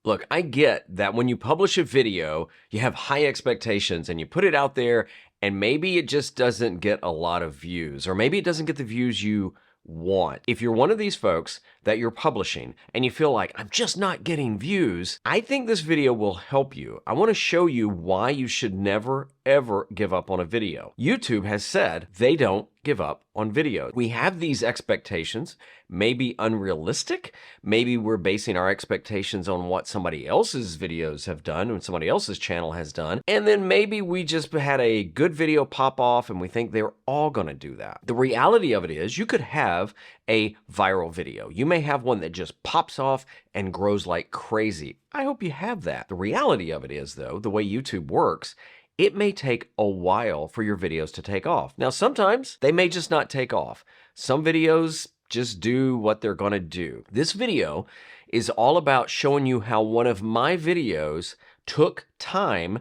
Look, I get that when you publish a video, you have high expectations and you put it out there, and maybe it just doesn't get a lot of views, or maybe it doesn't get the views you want. If you're one of these folks that you're publishing and you feel like, I'm just not getting views, I think this video will help you. I want to show you why you should never, ever give up on a video. YouTube has said they don't give up on video. We have these expectations, maybe unrealistic. Maybe we're basing our expectations on what somebody else's videos have done and somebody else's channel has done. And then maybe we just had a good video pop off and we think they're all going to do that. The reality of it is you could have a viral video. You may have one that just pops off and grows like crazy. I hope you have that. The reality of it is, though, the way YouTube works, it may take a while for your videos to take off. Now, sometimes they may just not take off. Some videos just do what they're going to do. This video is all about showing you how one of my videos took time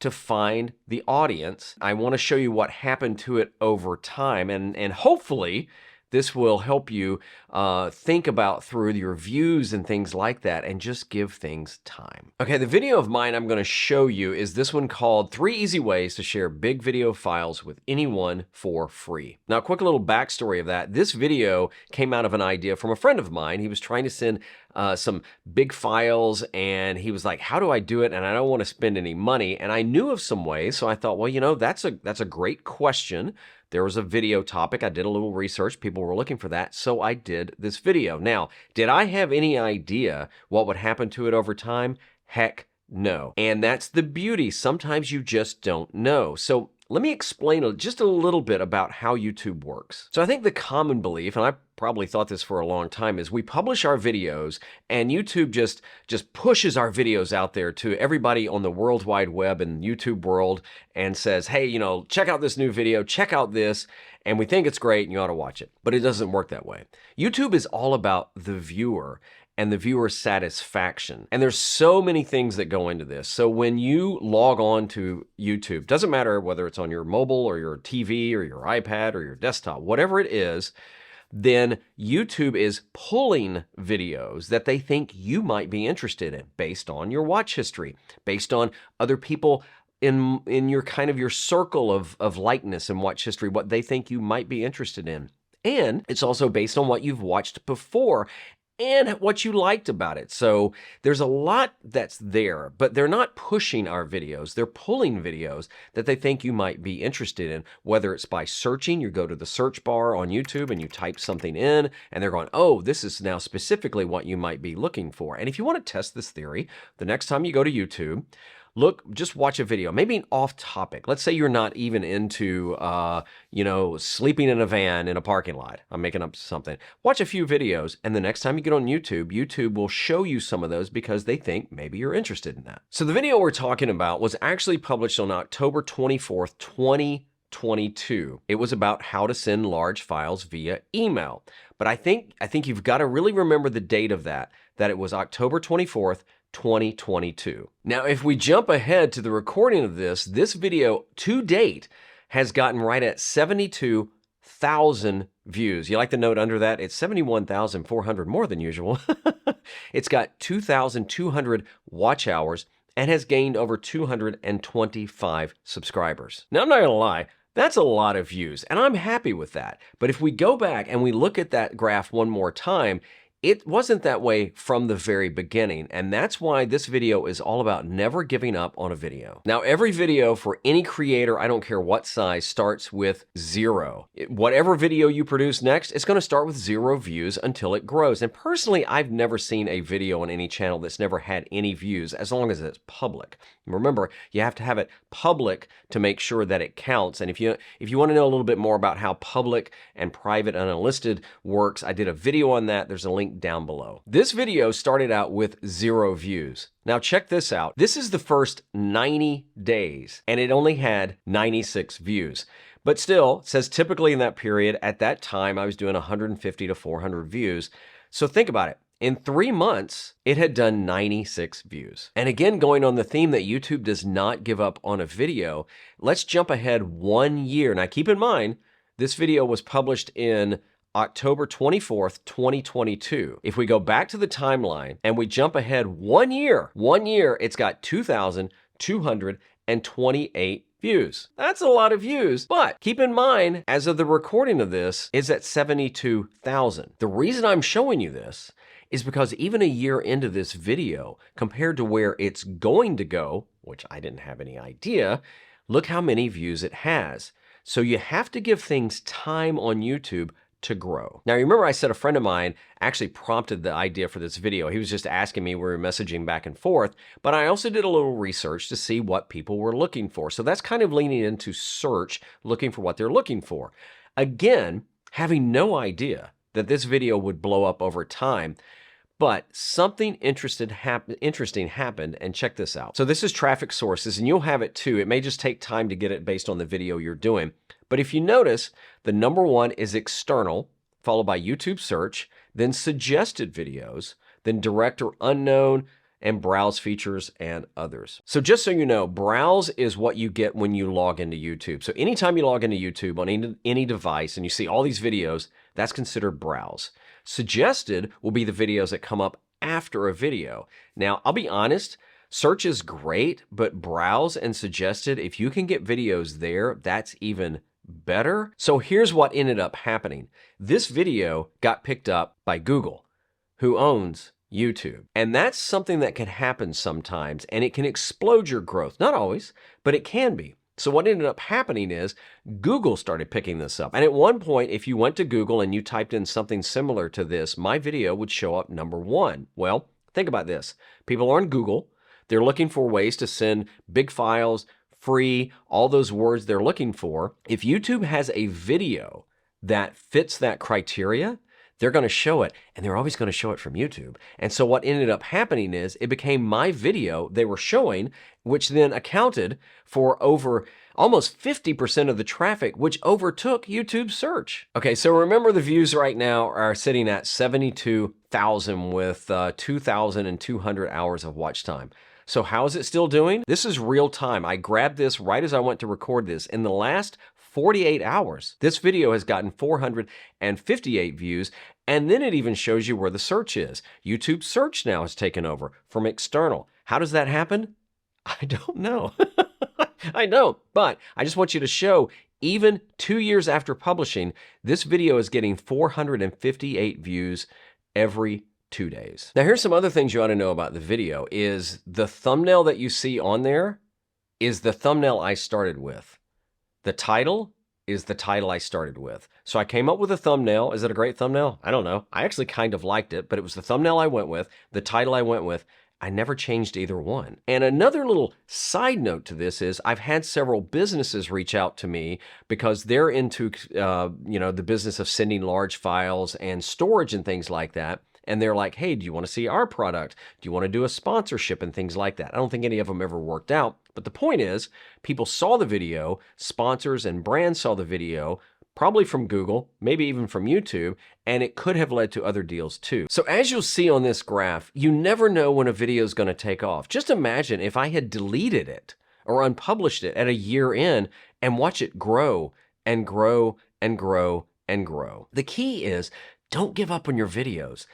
to find the audience. I want to show you what happened to it over time, and hopefully this will help you think about through your views and things like that and just give things time. Okay, the video of mine I'm going to show you is this one called 3 Easy Ways to Share Big Video Files with Anyone for Free. Now, a quick little backstory of that. This video came out of an idea from a friend of mine. He was trying to send some big files, and he was like, how do I do it? And I don't want to spend any money. And I knew of some ways, so I thought, well, you know, that's a great question. There was a video topic. I did a little research. People were looking for that, so I did this video. Now, did I have any idea what would happen to it over time? Heck no. And that's the beauty. Sometimes you just don't know. So let me explain just a little bit about how YouTube works. So I think the common belief, and I probably thought this for a long time, is we publish our videos and YouTube just pushes our videos out there to everybody on the World Wide Web and YouTube world and says, hey, you know, check out this new video, check out this, and we think it's great and you ought to watch it. But it doesn't work that way. YouTube is all about the viewer and the viewer satisfaction. And there's so many things that go into this. So when you log on to YouTube, doesn't matter whether it's on your mobile or your TV or your iPad or your desktop, whatever it is, then YouTube is pulling videos that they think you might be interested in based on your watch history, based on other people in your kind of your circle of likeness and watch history, what they think you might be interested in. And it's also based on what you've watched before and what you liked about it. So there's a lot that's there, but they're not pushing our videos. They're pulling videos that they think you might be interested in, whether it's by searching. You go to the search bar on YouTube and you type something in, and they're going, oh, this is now specifically what you might be looking for. And if you want to test this theory, the next time you go to YouTube, just watch a video, maybe an off topic. Let's say you're not even into, sleeping in a van in a parking lot. I'm making up something. Watch a few videos, and the next time you get on YouTube, YouTube will show you some of those because they think maybe you're interested in that. So the video we're talking about was actually published on October 24th, 2022. It was about how to send large files via email. But I think you've got to really remember the date of that it was October 24th, 2022. Now, if we jump ahead to the recording of this video to date has gotten right at 72,000 views. You like the note under that? It's 71,400 more than usual. It's got 2,200 watch hours and has gained over 225 subscribers. Now, I'm not gonna lie, that's a lot of views, and I'm happy with that. But if we go back and we look at that graph one more time, it wasn't that way from the very beginning, and that's why this video is all about never giving up on a video. Now, every video for any creator, I don't care what size, starts with 0. Whatever video you produce next, it's going to start with 0 views until it grows. And personally, I've never seen a video on any channel that's never had any views, as long as it's public. Remember, you have to have it public to make sure that it counts. And if you want to know a little bit more about how public and private and unlisted works, I did a video on that. There's a link down below. This video started out with 0 views. Now check this out. This is the first 90 days, and it only had 96 views. But still, it says typically in that period, at that time, I was doing 150 to 400 views. So think about it. In 3 months, it had done 96 views. And again, going on the theme that YouTube does not give up on a video, let's jump ahead 1 year. Now keep in mind, this video was published in October 24th, 2022. If we go back to the timeline and we jump ahead 1 year, it's got 2,228 views. That's a lot of views, but keep in mind, as of the recording of this, it's at 72,000. The reason I'm showing you this is because even a year into this video, compared to where it's going to go, which I didn't have any idea, look how many views it has. So you have to give things time on YouTube to grow. Now, remember I said a friend of mine actually prompted the idea for this video. He was just asking me, we were messaging back and forth, but I also did a little research to see what people were looking for. So that's kind of leaning into search, looking for what they're looking for. Again, having no idea that this video would blow up over time, but something interesting happened, and check this out. So this is traffic sources, and you'll have it too. It may just take time to get it based on the video you're doing. But if you notice, the number one is external, followed by YouTube search, then suggested videos, then direct or unknown, and browse features and others. So just so you know, browse is what you get when you log into YouTube. So anytime you log into YouTube on any device and you see all these videos, that's considered browse. Suggested will be the videos that come up after a video. Now, I'll be honest, search is great, but browse and suggested, if you can get videos there, that's even better. So here's what ended up happening. This video got picked up by Google, who owns YouTube. And that's something that can happen sometimes, and it can explode your growth. Not always, but it can be. So what ended up happening is Google started picking this up. And at one point, if you went to Google and you typed in something similar to this, my video would show up number one. Well, think about this. People are on Google. They're looking for ways to send big files, free, all those words they're looking for. If YouTube has a video that fits that criteria, they're going to show it, and they're always going to show it from YouTube. And so what ended up happening is it became my video they were showing, which then accounted for over almost 50% of the traffic, which overtook YouTube's search. Okay, so remember the views right now are sitting at 72,000 with 2,200 hours of watch time. So how is it still doing? This is real time. I grabbed this right as I went to record this. In the last 48 hours, this video has gotten 458 views, and then it even shows you where the search is. YouTube search now has taken over from external. How does that happen? I don't know. I know, but I just want you to show, even 2 years after publishing, this video is getting 458 views every 2 days. Now, here's some other things you ought to know about the video is the thumbnail that you see on there is the thumbnail I started with. The title is the title I started with. So I came up with a thumbnail. Is it a great thumbnail? I don't know. I actually kind of liked it, but it was the thumbnail I went with, the title I went with. I never changed either one. And another little side note to this is I've had several businesses reach out to me because they're into the business of sending large files and storage and things like that. And they're like, hey, do you want to see our product? Do you want to do a sponsorship and things like that? I don't think any of them ever worked out. But the point is, people saw the video, sponsors and brands saw the video, probably from Google, maybe even from YouTube, and it could have led to other deals too. So as you'll see on this graph, you never know when a video is going to take off. Just imagine if I had deleted it or unpublished it at a year in and watch it grow and grow and grow and grow. The key is, don't give up on your videos.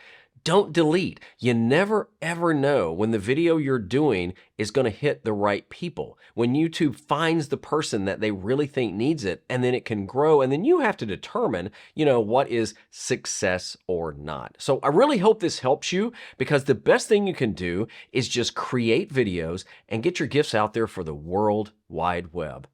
Don't delete. You never ever know when the video you're doing is going to hit the right people. When YouTube finds the person that they really think needs it, and then it can grow, and then you have to determine, what is success or not. So I really hope this helps you, because the best thing you can do is just create videos and get your gifts out there for the World Wide Web.